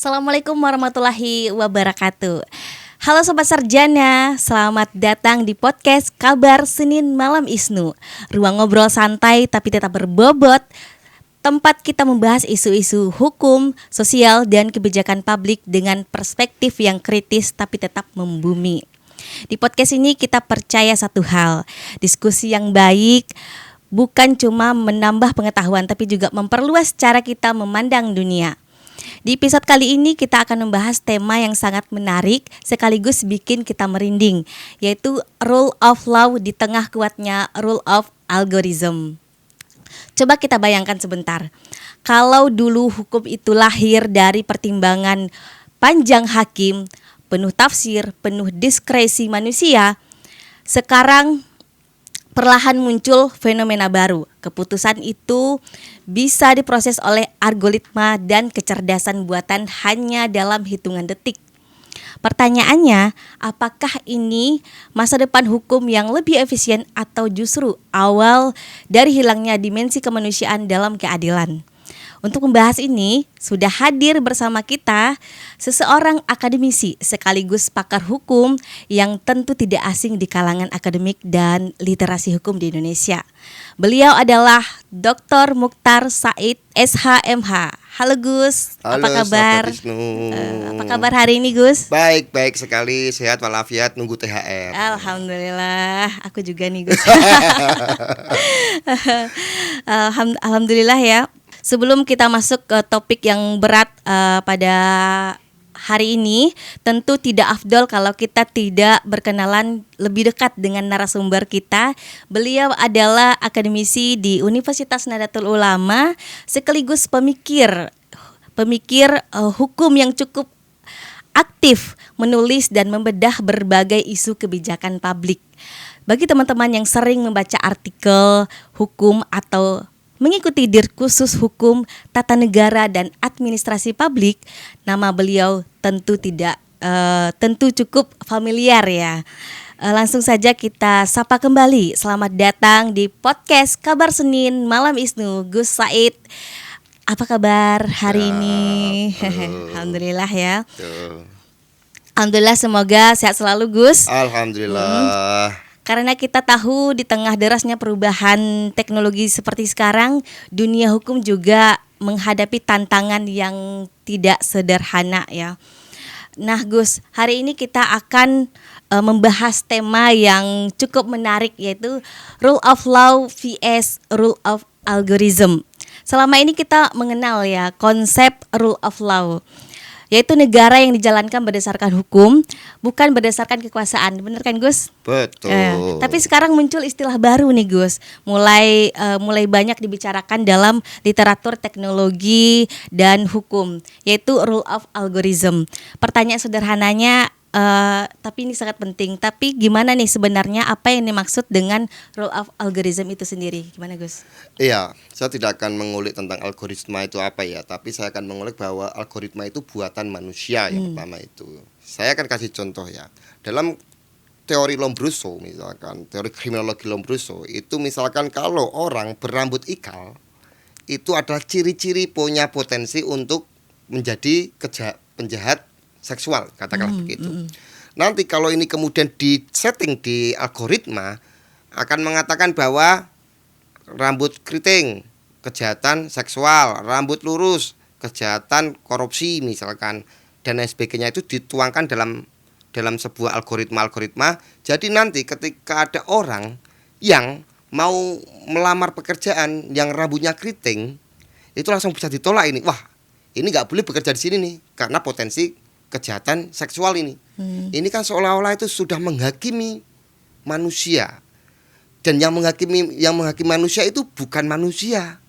Assalamualaikum warahmatullahi wabarakatuh. Halo Sobat Sarjana, selamat datang di podcast Kabar Senin Malam Isnu. Ruang ngobrol santai tapi tetap berbobot, tempat kita membahas isu-isu hukum, sosial, dan kebijakan publik dengan perspektif yang kritis tapi tetap membumi. Di podcast ini kita percaya satu hal, diskusi yang baik bukan cuma menambah pengetahuan tapi juga memperluas cara kita memandang dunia. Di episode kali ini kita akan membahas tema yang sangat menarik sekaligus bikin kita merinding, yaitu rule of law di tengah kuatnya rule of algorithm. Coba kita bayangkan sebentar, kalau dulu hukum itu lahir dari pertimbangan panjang hakim, penuh tafsir, penuh diskresi manusia, sekarang perlahan muncul fenomena baru. Keputusan itu bisa diproses oleh algoritma dan kecerdasan buatan hanya dalam hitungan detik. Pertanyaannya, apakah ini masa depan hukum yang lebih efisien atau justru awal dari hilangnya dimensi kemanusiaan dalam keadilan? Untuk membahas ini, sudah hadir bersama kita seseorang akademisi sekaligus pakar hukum yang tentu tidak asing di kalangan akademik dan literasi hukum di Indonesia. Beliau adalah Dr. Mukhtar Said, SHMH. Halo Gus, halo, apa kabar? Apa kabar hari ini Gus? Baik sekali, sehat walafiat, nunggu THR. Alhamdulillah, aku juga nih Gus. Alhamdulillah ya. Sebelum kita masuk ke topik yang berat pada hari ini, tentu tidak afdol kalau kita tidak berkenalan lebih dekat dengan narasumber kita. Beliau adalah akademisi di Universitas Nahdlatul Ulama, sekaligus pemikir hukum yang cukup aktif menulis dan membedah berbagai isu kebijakan publik. Bagi teman-teman yang sering membaca artikel hukum atau mengikuti diskursus hukum, tata negara dan administrasi publik, nama beliau tentu cukup familiar ya. Langsung saja kita sapa kembali. Selamat datang di podcast Kabar Senin Malam Isnu, Gus Said. Apa kabar hari ini? Alhamdulillah ya. Alhamdulillah, semoga sehat selalu Gus. Alhamdulillah. Karena kita tahu di tengah derasnya perubahan teknologi seperti sekarang, dunia hukum juga menghadapi tantangan yang tidak sederhana ya. Nah Gus, hari ini kita akan membahas tema yang cukup menarik, yaitu rule of law vs rule of algorithm. Selama ini kita mengenal ya konsep rule of law, yaitu negara yang dijalankan berdasarkan hukum, bukan berdasarkan kekuasaan. Benar kan Gus? Betul. Tapi sekarang muncul istilah baru nih Gus, mulai banyak dibicarakan dalam literatur teknologi dan hukum, yaitu rule of algorithm. Pertanyaan sederhananya, tapi ini sangat penting. Tapi gimana nih sebenarnya apa yang dimaksud dengan rule of algorithm itu sendiri? Gimana Gus? Iya, saya tidak akan mengulik tentang algoritma itu apa ya, tapi saya akan mengulik bahwa algoritma itu buatan manusia yang pertama itu. Saya akan kasih contoh ya. Dalam teori Lombroso misalkan, teori kriminologi Lombroso itu misalkan kalau orang berambut ikal itu adalah ciri-ciri punya potensi untuk menjadi penjahat seksual, katakanlah begitu. Nanti kalau ini kemudian disetting di algoritma akan mengatakan bahwa rambut keriting kejahatan seksual, rambut lurus kejahatan korupsi misalkan, dan lain sebagainya, itu dituangkan dalam sebuah algoritma. Jadi nanti ketika ada orang yang mau melamar pekerjaan yang rambutnya keriting, itu langsung bisa ditolak ini. Wah, ini nggak boleh bekerja di sini nih karena potensi kejahatan seksual ini. Ini kan seolah-olah itu sudah menghakimi manusia. Dan yang menghakimi manusia itu bukan manusia,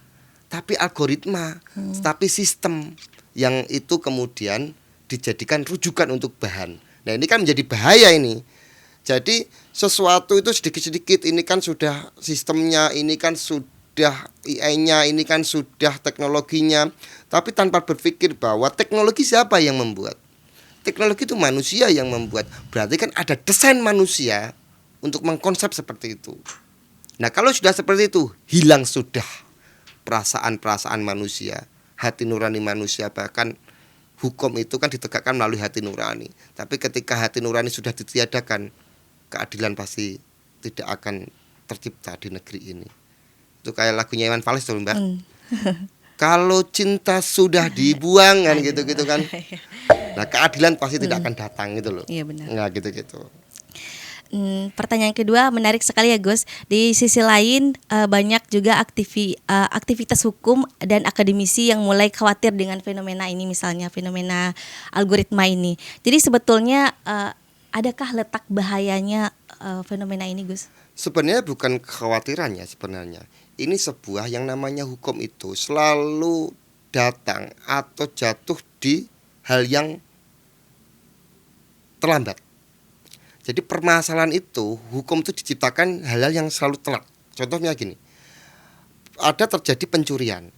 tapi algoritma, tapi sistem yang itu kemudian dijadikan rujukan untuk bahan. Nah, ini kan menjadi bahaya ini. Jadi sesuatu itu sedikit-sedikit ini kan sudah sistemnya, ini kan sudah AI-nya, ini kan sudah teknologinya, tapi tanpa berpikir bahwa teknologi siapa yang membuat? Teknologi itu manusia yang membuat. Berarti kan ada desain manusia untuk mengkonsep seperti itu. Nah, kalau sudah seperti itu, hilang sudah perasaan-perasaan manusia, hati nurani manusia, bahkan hukum itu kan ditegakkan melalui hati nurani. Tapi ketika hati nurani sudah ditiadakan, keadilan pasti tidak akan tercipta di negeri ini. Itu kayak lagunya Iwan Fals tuh, Mbak. Kalau cinta sudah dibuang kan gitu-gitu kan. Nah, keadilan pasti tidak akan datang gitu loh. Iya benar. Nah, gitu-gitu. Pertanyaan kedua menarik sekali ya Gus. Di sisi lain banyak juga aktivitas hukum dan akademisi yang mulai khawatir dengan fenomena ini, misalnya fenomena algoritma ini. Jadi sebetulnya adakah letak bahayanya fenomena ini, Gus? Sebenarnya bukan kekhawatirannya sebenarnya. Ini sebuah yang namanya hukum itu selalu datang atau jatuh di hal yang terlambat. Jadi permasalahan itu, hukum itu diciptakan hal-hal yang selalu telat. Contohnya gini, ada terjadi pencurian,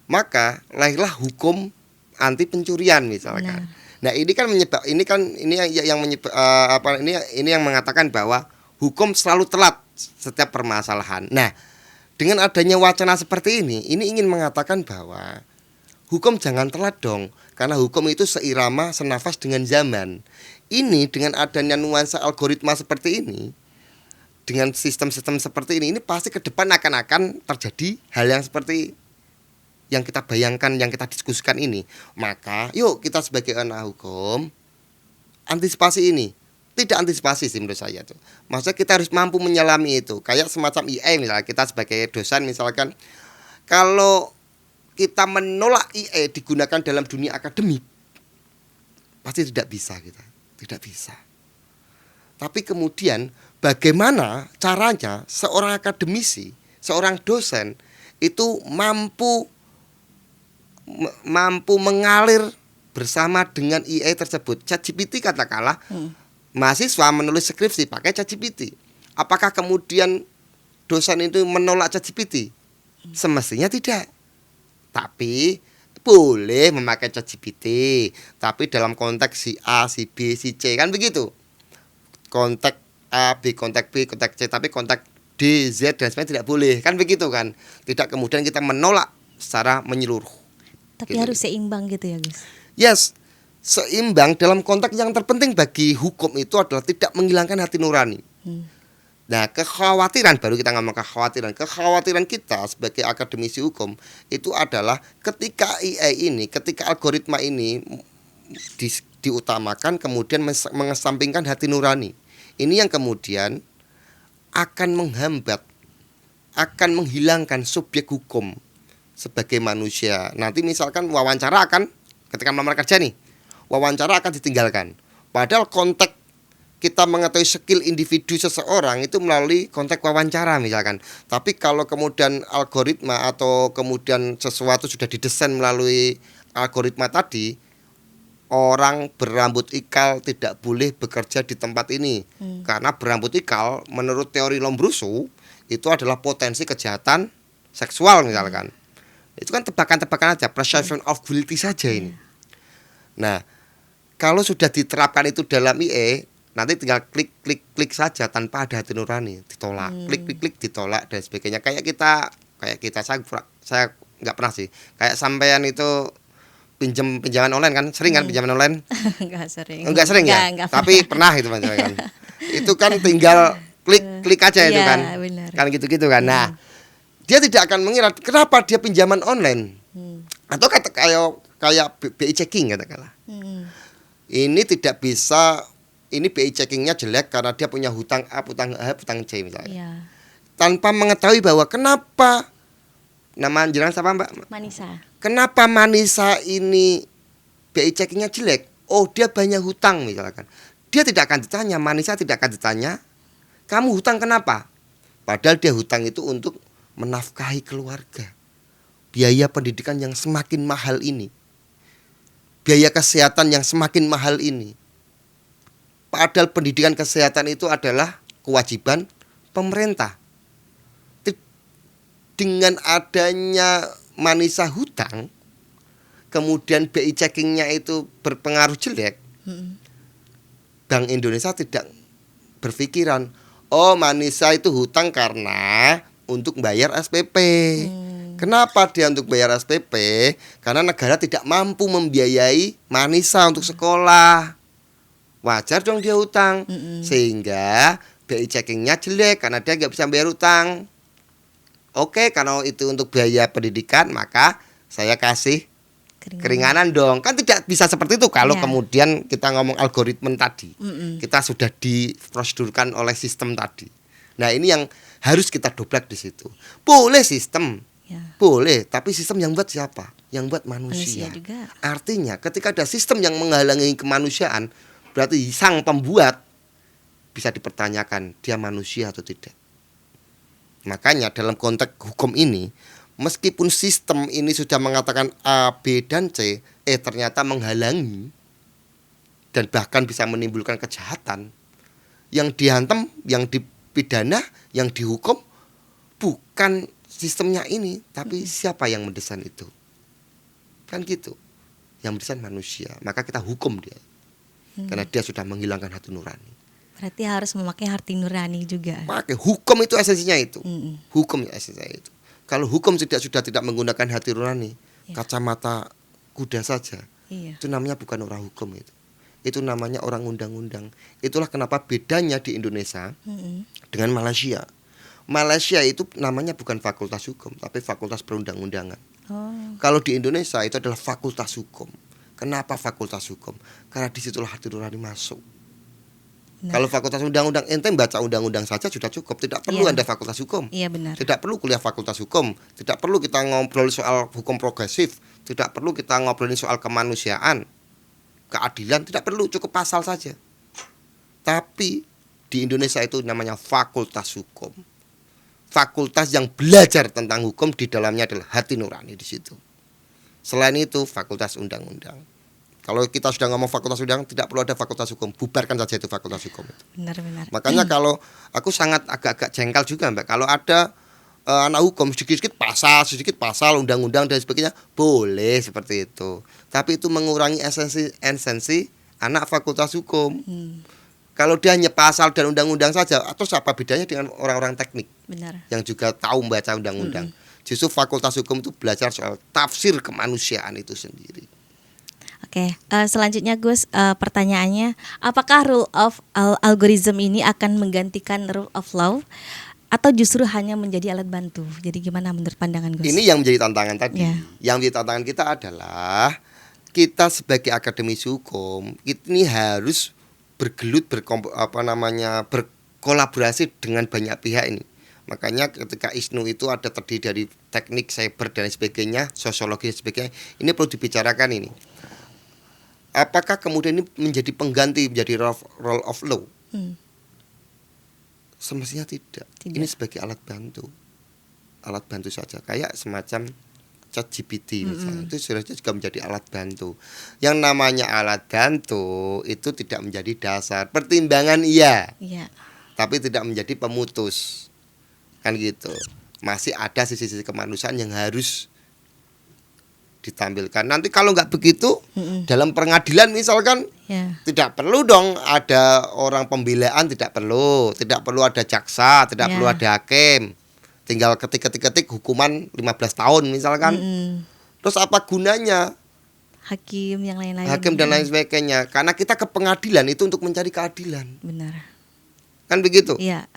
maka lahirlah hukum anti pencurian misalkan. Nah ini kan ini yang mengatakan bahwa hukum selalu telat setiap permasalahan. Nah dengan adanya wacana seperti ini ingin mengatakan bahwa hukum jangan telat dong, karena hukum itu seirama senafas dengan zaman. Ini dengan adanya nuansa algoritma seperti ini, dengan sistem-sistem seperti ini pasti ke depan akan terjadi hal yang seperti yang kita bayangkan, yang kita diskusikan ini. Maka yuk kita sebagai anak hukum antisipasi ini. Tidak antisipasi sih menurut saya tuh. Maksudnya kita harus mampu menyelami itu. Kayak semacam IA misalnya, kita sebagai dosen misalkan, kalau kita menolak IA digunakan dalam dunia akademik, pasti tidak bisa kita. Tidak bisa. Tapi kemudian bagaimana caranya seorang akademisi, seorang dosen itu mampu mengalir bersama dengan IA tersebut. ChatGPT katakanlah, mahasiswa menulis skripsi pakai ChatGPT. Apakah kemudian dosen itu menolak ChatGPT? Semestinya tidak. Tapi boleh memakai ChatGPT, tapi dalam konteks si A, si B, si C, kan begitu. Konteks A, B, konteks B, konteks C, tapi konteks D, Z dan sebagainya tidak boleh, kan begitu kan. Tidak kemudian kita menolak secara menyeluruh. Tapi gitu. Harus seimbang gitu ya Gus. Yes, seimbang dalam konteks yang terpenting bagi hukum itu adalah tidak menghilangkan hati nurani. Nah, kekhawatiran, baru kita ngomong kekhawatiran kita sebagai akademisi hukum itu adalah ketika AI ini, ketika algoritma ini diutamakan kemudian mengesampingkan hati nurani. Ini yang kemudian akan menghambat, akan menghilangkan subjek hukum sebagai manusia. Nanti misalkan wawancara akan, ketika melamar kerja nih, wawancara akan ditinggalkan. Padahal konteks kita mengetahui skill individu seseorang itu melalui konteks wawancara misalkan. Tapi kalau kemudian algoritma atau kemudian sesuatu sudah didesain melalui algoritma tadi, orang berambut ikal tidak boleh bekerja di tempat ini. Karena berambut ikal menurut teori Lombroso itu adalah potensi kejahatan seksual misalkan. Itu kan tebakan-tebakan aja, presumption of guilty saja ini. Nah, kalau sudah diterapkan itu dalam IE, nanti tinggal klik saja tanpa ada hati nurani, ditolak, klik ditolak dan sebagainya. Kayak kita saya nggak pernah sih, kayak sampean itu pinjaman online kan, sering kan pinjaman online? Enggak sering ya, enggak tapi pernah itu kan. Itu kan tinggal klik aja itu kan, benar. kan gitu kan. Nah, dia tidak akan mengira kenapa dia pinjaman online, atau kayak BI checking katakanlah. Ini tidak bisa. Ini BI checkingnya jelek karena dia punya hutang A, hutang C misalnya. Tanpa mengetahui bahwa kenapa nama jenengan siapa Mbak? Manisa. Kenapa Manisa ini BI checkingnya jelek? Oh dia banyak hutang misalkan. Dia tidak akan ditanya, Manisa tidak akan ditanya, kamu hutang kenapa? Padahal dia hutang itu untuk menafkahi keluarga. Biaya pendidikan yang semakin mahal ini. Biaya kesehatan yang semakin mahal ini. Padahal pendidikan kesehatan itu adalah kewajiban pemerintah. Dengan adanya Manisa hutang, kemudian BI checkingnya itu berpengaruh jelek, Bank Indonesia tidak berpikiran, oh Manisa itu hutang karena untuk bayar SPP, Kenapa dia untuk bayar SPP? Karena negara tidak mampu membiayai Manisa untuk sekolah. Wajar dong dia utang. Sehingga BI checkingnya jelek karena dia nggak bisa bayar utang. Oke, kalau itu untuk biaya pendidikan, maka saya kasih keringanan dong. Kan tidak bisa seperti itu kalau kemudian kita ngomong algoritma tadi. Kita sudah diprosedurkan oleh sistem tadi. Nah, ini yang harus kita dobrak di situ. Boleh sistem, boleh, tapi sistem yang buat siapa? Yang buat manusia juga. Artinya ketika ada sistem yang menghalangi kemanusiaan, berarti sang pembuat bisa dipertanyakan dia manusia atau tidak. Makanya dalam konteks hukum ini, meskipun sistem ini sudah mengatakan A, B, dan C, ternyata menghalangi dan bahkan bisa menimbulkan kejahatan, yang dihantam, yang dipidana, yang dihukum bukan sistemnya ini, tapi siapa yang mendesain itu? Kan gitu. Yang mendesain manusia, maka kita hukum dia. Karena dia sudah menghilangkan hati nurani. Berarti harus memakai hati nurani juga. Pakai hukum itu esensinya itu. Hukum esensinya itu. Kalau hukum sudah tidak menggunakan hati nurani, kacamata kuda saja, itu namanya bukan orang hukum itu. Itu namanya orang undang-undang. Itulah kenapa bedanya di Indonesia dengan Malaysia. Malaysia itu namanya bukan fakultas hukum, tapi fakultas perundang-undangan. Kalau di Indonesia itu adalah fakultas hukum. Kenapa fakultas hukum? Karena disitulah hati nurani masuk. Kalau fakultas undang-undang, ente baca undang-undang saja sudah cukup. Tidak perlu Anda fakultas hukum. Iya, benar. Tidak perlu kuliah fakultas hukum. Tidak perlu kita ngobrol soal hukum progresif. Tidak perlu kita ngobrolin soal kemanusiaan, keadilan. Tidak perlu, cukup pasal saja. Tapi di Indonesia itu namanya fakultas hukum. Fakultas yang belajar tentang hukum, di dalamnya adalah hati nurani di situ. Selain itu fakultas undang-undang. Kalau kita sudah ngomong fakultas undang, tidak perlu ada fakultas hukum, bubarkan saja itu fakultas hukum itu. Benar-benar. Makanya kalau aku sangat agak-agak jengkel juga, Mbak, kalau ada anak hukum sedikit-sedikit pasal, undang-undang dan sebagainya, boleh seperti itu. Tapi itu mengurangi esensi anak fakultas hukum. Kalau dia hanya pasal dan undang-undang saja, atau apa bedanya dengan orang-orang teknik? Benar. Yang juga tahu membaca undang-undang. Justru fakultas hukum itu belajar soal tafsir kemanusiaan itu sendiri. Oke, selanjutnya Gus, pertanyaannya, apakah rule of algorithm ini akan menggantikan rule of law atau justru hanya menjadi alat bantu? Jadi gimana menurut pandangan Gus? Ini yang menjadi tantangan tadi. Yang menjadi tantangan kita adalah kita sebagai akademisi hukum ini harus bergelut berkolaborasi dengan banyak pihak ini. Makanya ketika ISNU itu ada terdiri dari teknik, cyber dan sebagainya, sosiologi dan sebagainya, ini perlu dibicarakan ini. Apakah kemudian ini menjadi pengganti, menjadi role of law? Semestinya tidak. Ini sebagai alat bantu saja. Kayak semacam ChatGPT misalnya, itu seharusnya juga menjadi alat bantu. Yang namanya alat bantu itu tidak menjadi dasar. Pertimbangan iya. Tapi tidak menjadi pemutus. Kan gitu. Masih ada sisi-sisi kemanusiaan yang harus ditampilkan. Nanti kalau nggak begitu, dalam pengadilan misalkan, tidak perlu dong ada orang pembelaan, tidak perlu ada jaksa, tidak perlu ada hakim. Tinggal ketik hukuman 15 tahun misalkan. Terus apa gunanya? Hakim yang lain-lain. Hakim dan lain sebagainya. Karena kita ke pengadilan itu untuk mencari keadilan. Benar. Kan begitu? Iya.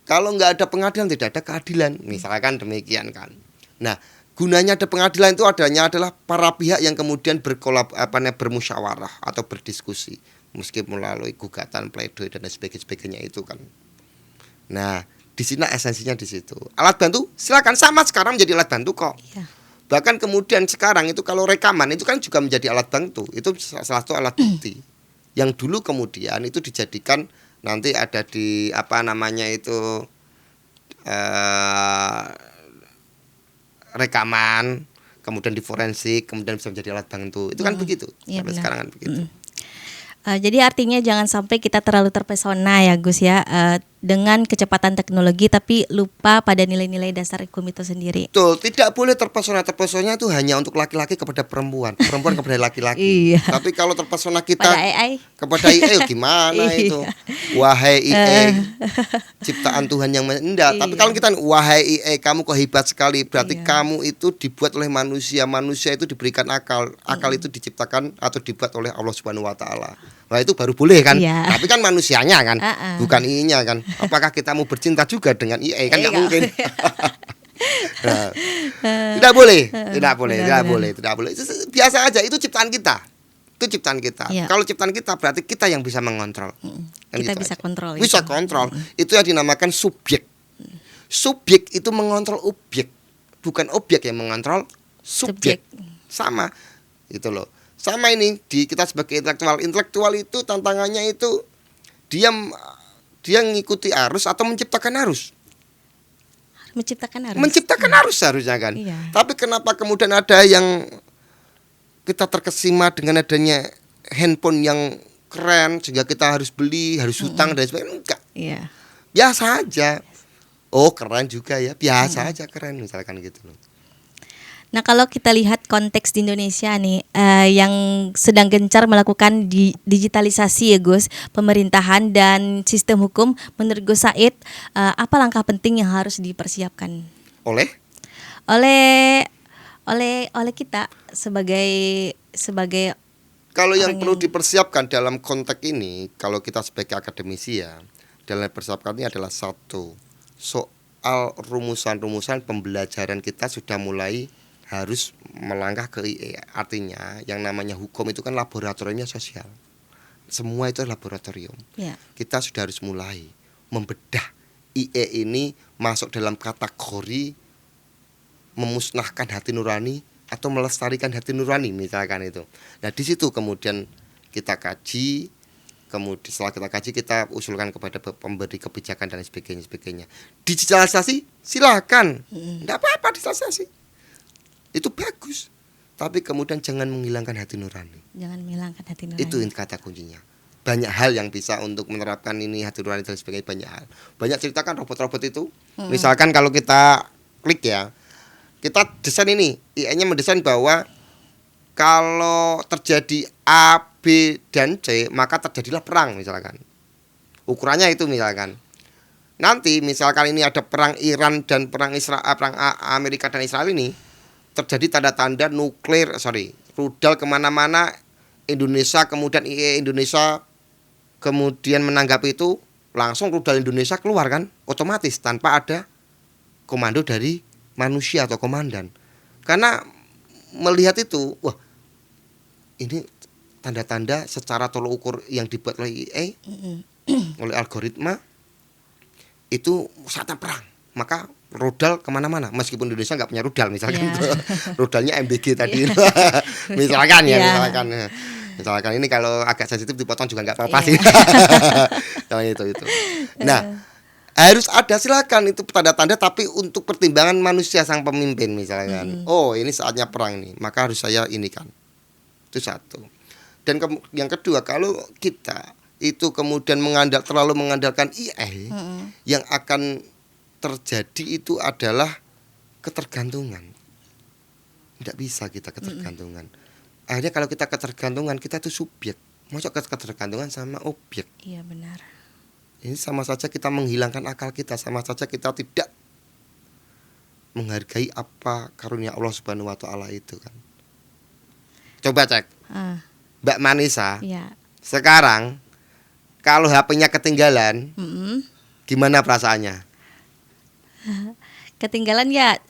Kalau nggak ada pengadilan, tidak ada keadilan. Misalkan demikian kan. Nah, gunanya ada pengadilan itu adalah para pihak yang kemudian bermusyawarah atau berdiskusi, meskipun melalui gugatan, pledoi dan sebagainya itu kan. Nah, di sini esensinya di situ. Alat bantu silakan, sama sekarang menjadi alat bantu kok. Bahkan kemudian sekarang itu kalau rekaman itu kan juga menjadi alat bantu. Itu salah satu alat bukti. Yang dulu kemudian itu dijadikan nanti ada di rekaman, kemudian di forensik, kemudian bisa menjadi alat bantu. Itu kan begitu. Sampai sekarang kan begitu. Jadi artinya jangan sampai kita terlalu terpesona ya Gus ya, dengan kecepatan teknologi tapi lupa pada nilai-nilai dasar hukum itu sendiri. Betul, tidak boleh terpesona. Terpesona itu hanya untuk laki-laki kepada perempuan, perempuan kepada laki-laki. Iya. Tapi kalau terpesona kita Pada AI. kepada IE gimana itu? Wahai IE, ciptaan Tuhan yang enggak. Tapi Iya. kalau kita wahai IE, kamu kok hebat sekali. Berarti Iya. kamu itu dibuat oleh manusia. Manusia itu diberikan akal. Akal itu diciptakan atau dibuat oleh Allah Subhanahu wa taala. Nah, itu baru boleh kan? Iya. Tapi kan manusianya kan, Uh-uh. bukan I-nya kan. Apakah kita mau bercinta juga dengan IE? Kan nggak mungkin. Nah, tidak boleh, tidak boleh, tidak benar. boleh, tidak boleh. Biasa aja, itu ciptaan kita. Itu ciptaan kita. Iya. Kalau ciptaan kita berarti kita yang bisa mengontrol. Kan Kita gitu bisa aja. kontrol Bisa itu. kontrol. Itu yang dinamakan subjek. Subjek itu mengontrol objek, bukan objek yang mengontrol subjek. Sama, itu loh. Sama ini di kita sebagai intelektual. Intelektual itu tantangannya itu dia ngikuti arus atau menciptakan arus. Menciptakan arus. Menciptakan arus harusnya kan. Iya. Tapi kenapa kemudian ada yang kita terkesima dengan adanya handphone yang keren sehingga kita harus beli, harus hutang dan sebagainya? Enggak. Iya. Biasa aja. Oh, keren juga ya. Biasa aja keren misalkan gitu loh. Nah, kalau kita lihat konteks di Indonesia nih, yang sedang gencar melakukan digitalisasi ya Gus, pemerintahan dan sistem hukum, menurut Gus Said, apa langkah penting yang harus dipersiapkan Oleh oleh kita sebagai kalau yang Orang perlu yang- dipersiapkan dalam konteks ini, kalau kita sebagai akademisi ya, dalam persiapkan ini adalah satu, soal rumusan-rumusan pembelajaran kita sudah mulai harus melangkah ke IE. Artinya yang namanya hukum itu kan laboratoriumnya sosial. Semua itu laboratorium. ya. Kita sudah harus mulai membedah IE ini masuk dalam kategori memusnahkan hati nurani atau melestarikan hati nurani misalkan itu. Nah, di situ kemudian kita kaji, kemudian setelah kita kaji kita usulkan kepada pemberi kebijakan dan sebagainya. Digitalisasi silakan. Enggak apa-apa digitalisasi. Itu bagus. Tapi kemudian jangan menghilangkan hati nurani. Jangan menghilangkan hati nurani. Itu kata kuncinya. Banyak hal yang bisa untuk menerapkan ini hati nurani dan sebagainya, banyak hal. Banyak ceritakan robot-robot itu. Misalkan kalau kita klik ya, kita desain ini, IE-nya mendesain bahwa kalau terjadi A, B dan C, maka terjadilah perang misalkan. Ukurannya itu misalkan. Nanti misalkan ini ada perang Iran dan perang Amerika dan Israel ini, terjadi tanda-tanda rudal kemana-mana Indonesia, kemudian IE Indonesia kemudian menanggapi itu, langsung rudal Indonesia keluar kan, otomatis tanpa ada komando dari manusia atau komandan. Karena melihat itu, wah ini tanda-tanda secara tolok ukur yang dibuat oleh IE oleh algoritma itu saatnya perang, maka rudal kemana-mana, meskipun Indonesia nggak punya rudal misalkan, rudalnya MBG tadi, misalkan ya, misalkan ini kalau agak sensitif dipotong juga nggak apa-apa sih, itu. Nah, harus ada silakan itu tanda-tanda, tapi untuk pertimbangan manusia sang pemimpin misalkan, oh ini saatnya perang nih, maka harus saya ini kan, itu satu. Dan yang kedua, kalau kita itu kemudian terlalu mengandalkan IE, yang akan terjadi itu adalah ketergantungan. Tidak bisa kita ketergantungan. Akhirnya kalau kita ketergantungan, kita tuh subjek. Masuk ke ketergantungan sama objek. Iya benar. Ini sama saja kita menghilangkan akal kita, sama saja kita tidak menghargai apa karunia Allah Subhanahu wa taala itu kan. Coba cek. Mbak Manisa. Iya. Sekarang kalau HP-nya ketinggalan, gimana perasaannya? Ketinggalan ya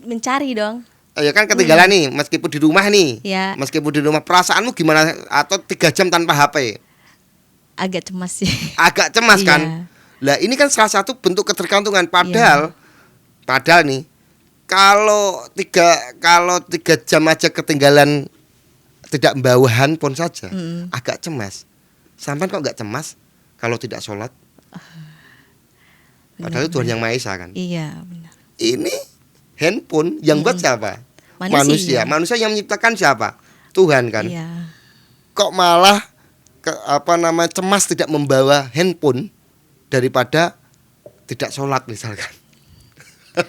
mencari dong. Ya kan ketinggalan nih, meskipun di rumah nih. Ya. Meskipun di rumah, perasaanmu gimana? Atau 3 jam tanpa HP? Agak cemas sih. Agak cemas kan? Iya. Lah ini kan salah satu bentuk ketergantungan. Padahal nih, kalau 3 jam aja ketinggalan, tidak membawa handphone saja, agak cemas. Sampai kok nggak cemas kalau tidak sholat? Padahal Tuhan yang Maha Esa kan. Iya benar. Ini handphone yang buat siapa? Manusia. Manusia yang menciptakan siapa? Tuhan kan. Iya. Kok malah cemas tidak membawa handphone? daripada tidak sholat misalkan.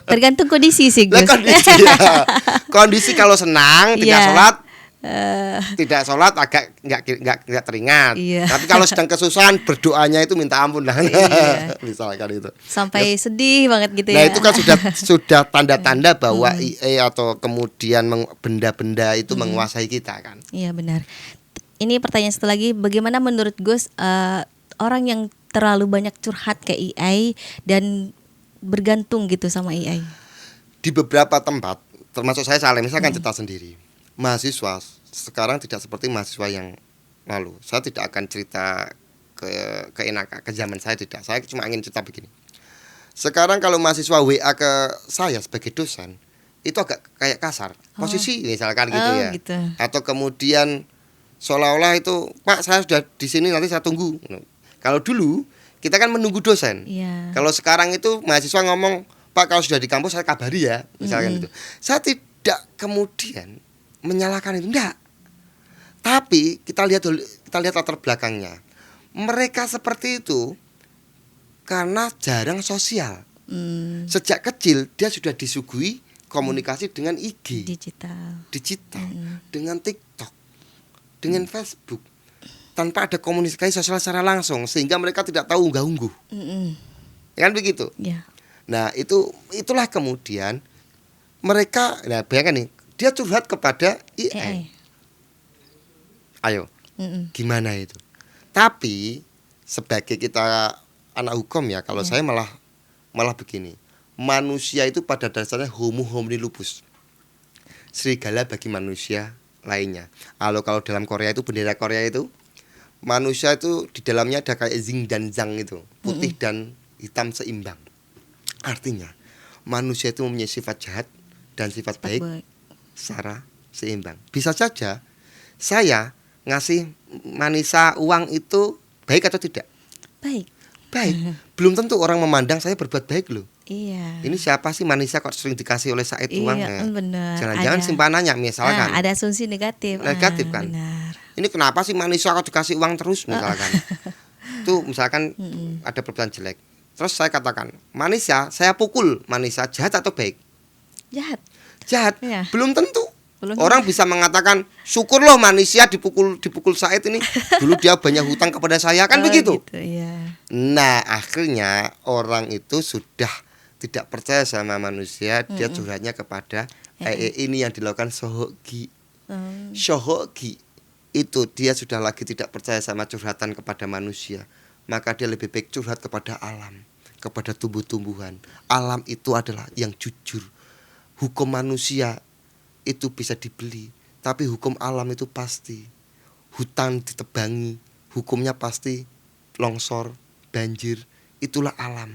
Tergantung kondisi sih Lah Gus. kondisi ya. Kondisi kalau senang tidak Iya. sholat, tidak sholat agak nggak teringat. Iya. Tapi kalau sedang kesusahan berdoanya itu minta ampun lah. Iya. Misalkan itu. Sampai sedih banget gitu Nah ya. itu kan sudah tanda-tanda bahwa IE atau kemudian benda-benda itu menguasai kita kan. Iya benar. Ini pertanyaan satu lagi, bagaimana menurut Gus orang yang terlalu banyak curhat ke AI dan bergantung gitu sama AI? Di beberapa tempat, termasuk saya Saleh, misalkan cerita sendiri. Mahasiswa sekarang tidak seperti mahasiswa yang lalu. Saya tidak akan cerita ke zaman saya tidak. Saya cuma ingin cerita begini. Sekarang kalau mahasiswa WA ke saya sebagai dosen, itu agak kayak kasar. Posisi misalkan gitu ya. Gitu. Atau kemudian seolah-olah itu, Pak saya sudah di sini nanti saya tunggu. Kalau dulu kita kan menunggu dosen. Iya. Kalau sekarang itu mahasiswa ngomong, Pak kalau sudah di kampus saya kabari ya, misalkan itu. Saya tidak kemudian menyalahkan itu, enggak. Tapi kita lihat latar belakangnya. Mereka seperti itu karena jarang sosial. Sejak kecil dia sudah disuguhi komunikasi dengan IG, digital, dengan TikTok, dengan Facebook, tanpa ada komunikasi sosial secara langsung, sehingga mereka tidak tahu unggah-ungguh. Kan begitu. Ya. Nah itulah kemudian mereka, nah bayangkan nih, dia curhat kepada AI. Ayo, gimana itu? Tapi sebagai kita anak hukum ya, kalau saya malah begini. Manusia itu pada dasarnya homo homini lupus, serigala bagi manusia lainnya. Kalau dalam Korea itu, bendera Korea itu, manusia itu di dalamnya ada kayak zing dan zang itu, putih dan hitam seimbang. Artinya manusia itu mempunyai sifat jahat dan sifat baik secara seimbang. Bisa saja saya ngasih Manisa uang itu baik atau tidak? Baik. Belum tentu orang memandang saya berbuat baik loh. Iya. Ini siapa sih Manisa kok sering dikasih oleh Said uangnya? Benar. Jangan-jangan simpanannya misalkan. Ada asumsi negatif. Negatif kan. Benar. Ini kenapa sih Manisa kok dikasih uang terus misalkan? Itu misalkan ada perbuatan jelek. Terus saya katakan, Manisa, saya pukul Manisa, jahat atau baik? Jahat. Iya. Belum tentu. Orang bisa mengatakan, syukur loh Manisa dipukul Said ini. Dulu dia banyak hutang kepada saya, kan begitu. Gitu, iya. Nah akhirnya orang itu sudah tidak percaya sama manusia. Dia curhatnya kepada AI ini yang dilakukan Sohogi. Sohogi itu dia sudah lagi tidak percaya sama curhatan kepada manusia. Maka dia lebih baik curhat kepada alam, kepada tumbuh-tumbuhan. Alam itu adalah yang jujur. Hukum manusia itu bisa dibeli, tapi hukum alam itu pasti. Hutan ditebangi, hukumnya pasti longsor, banjir. Itulah alam,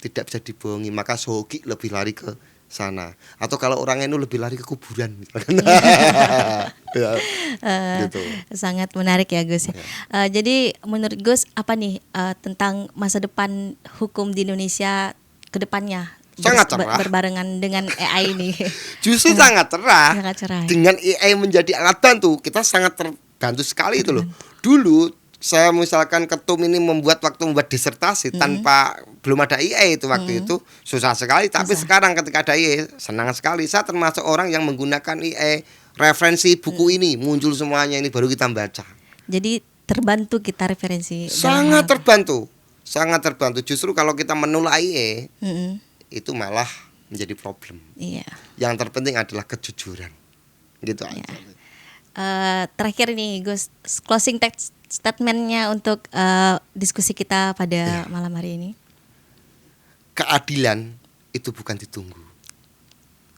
tidak bisa dibohongi. Maka Sohogi lebih lari ke sana. Atau kalau orang itu lebih lari ke kuburan. Ya, gitu. Sangat menarik ya Gus. Jadi menurut Gus apa nih tentang masa depan hukum di Indonesia ke depannya? Sangat cerah. Berbarengan dengan AI ini. Justru sangat cerah. Sangat cerah. Dengan AI menjadi alat bantu, kita sangat terbantu sekali itu loh. Dulu saya misalkan ketum ini membuat disertasi tanpa belum ada AI itu waktu itu susah sekali. Tapi sekarang ketika ada AI senang sekali. Saya termasuk orang yang menggunakan AI, referensi buku ini muncul semuanya, ini baru kita baca. Jadi terbantu kita referensi. Sangat terbantu. Justru kalau kita menolak AI itu malah menjadi problem. Iya. Yang terpenting adalah kejujuran. Gitu aja. Terakhir nih Gus, closing statementnya untuk diskusi kita pada malam hari ini. Keadilan itu bukan ditunggu,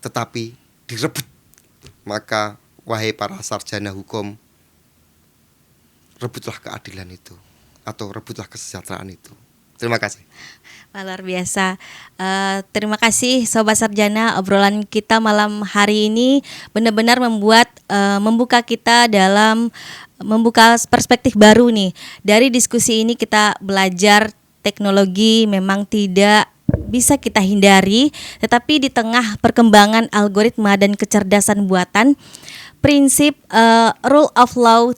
tetapi direbut. Maka wahai para sarjana hukum, rebutlah keadilan itu, atau rebutlah kesejahteraan itu. Terima kasih. Luar biasa. Terima kasih Sobat Sarjana, obrolan kita malam hari ini benar-benar membuka kita dalam membuka perspektif baru nih. Dari diskusi ini kita belajar teknologi memang tidak bisa kita hindari, tetapi di tengah perkembangan algoritma dan kecerdasan buatan, prinsip rule of law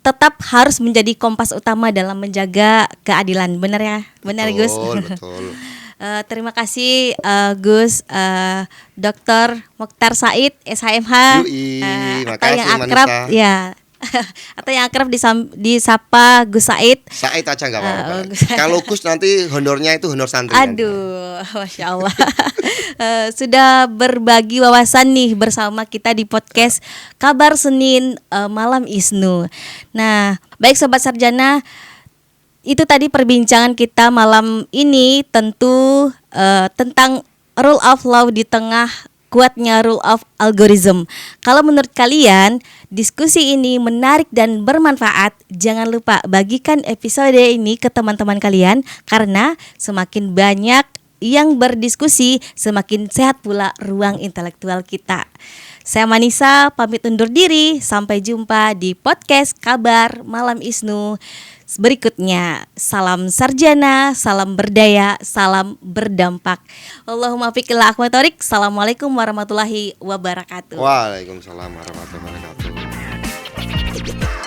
tetap harus menjadi kompas utama dalam menjaga keadilan. Benar ya? Benar Gus? Betul. Terima kasih Gus Dr. Mokhtar Said SHMH. Yui, atau yang makasih, akrab Manisa. ya. Atau yang akrab disapa Gus Said. Said aja nggak apa-apa. Gus. Kalau Gus nanti honornya itu honor santri. nanti. Aduh, Masya Allah. Sudah berbagi wawasan nih bersama kita di podcast Kabar Senin Malam Isnu. Nah, baik Sobat Sarjana, itu tadi perbincangan kita malam ini tentu tentang rule of law di tengah kuatnya rule of algorithm. Kalau menurut kalian diskusi ini menarik dan bermanfaat, jangan lupa bagikan episode ini ke teman-teman kalian, karena semakin banyak yang berdiskusi, semakin sehat pula ruang intelektual kita. Saya Manisa pamit undur diri, sampai jumpa di podcast Kabar Malam Isnu berikutnya. Salam sarjana, salam berdaya, salam berdampak. Allahumma fiqh ila aqwamit thoriq. Assalamualaikum warahmatullahi wabarakatuh. Waalaikumsalam warahmatullahi wabarakatuh.